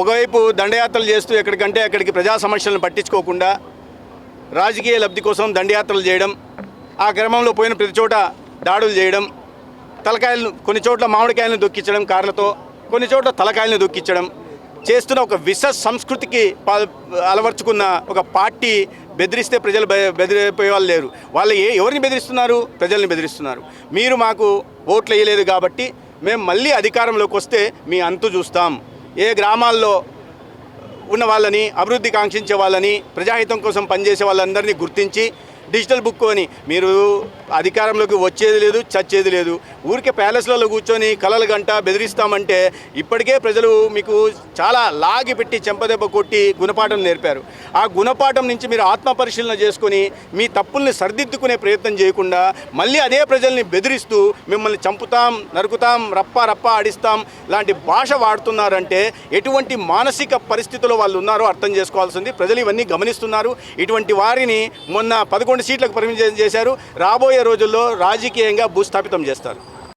ఒకవైపు దండయాత్రలు చేస్తూ ఎక్కడికంటే అక్కడికి ప్రజా సమస్యలను పట్టించుకోకుండా రాజకీయ లబ్ధి కోసం దండయాత్రలు చేయడం, ఆ క్రమంలో పోయిన ప్రతి చోట దాడులు చేయడం, తలకాయలను కొన్ని చోట్ల మామిడికాయలను దొక్కించడం కార్లతో, కొన్ని చోట్ల తలకాయలను దొక్కించడం చేస్తున్న ఒక విష సంస్కృతికి అలవర్చుకున్న ఒక పార్టీ బెదిరిస్తే ప్రజలు బెదిరిపోయే వాళ్ళు లేరు. వాళ్ళు ఎవరిని బెదిరిస్తున్నారు? ప్రజల్ని బెదిరిస్తున్నారు. మీరు మాకు ఓట్లు వేయలేదు కాబట్టి మేము మళ్ళీ అధికారంలోకి వస్తే మీ అంతు చూస్తాం. ఏ గ్రామాల్లో ఉన్న వాళ్ళని, అభివృద్ధి కాంక్షించే వాళ్ళని, ప్రజాహితం కోసం పనిచేసే వాళ్ళందరినీ గుర్తించి డిజిటల్ బుక్ అని మీరు అధికారంలోకి వచ్చేది లేదు, చచ్చేది లేదు. ఊరికే ప్యాలెస్లలో కూర్చొని కలలు గంట బెదిరిస్తామంటే ఇప్పటికే ప్రజలు మీకు చాలా లాగి పెట్టి చెంపదెబ్బ కొట్టి గుణపాఠం నేర్పారు. ఆ గుణపాఠం నుంచి మీరు ఆత్మపరిశీలన చేసుకొని మీ తప్పుల్ని సరిదిద్దుకునే ప్రయత్నం చేయకుండా మళ్ళీ అదే ప్రజల్ని బెదిరిస్తూ మిమ్మల్ని చంపుతాం, నరుకుతాం, రప్ప రప్ప ఆడిస్తాం లాంటి భాష వాడుతున్నారంటే ఎటువంటి మానసిక పరిస్థితుల్లో వాళ్ళు ఉన్నారో అర్థం చేసుకోవాల్సింది. ప్రజలు ఇవన్నీ గమనిస్తున్నారు. ఇటువంటి వారిని మొన్న 11 సీట్లకు పరిమితం చేశారు. రాబోయే రోజుల్లో రాజకీయంగా భూస్థాపితం చేస్తారు.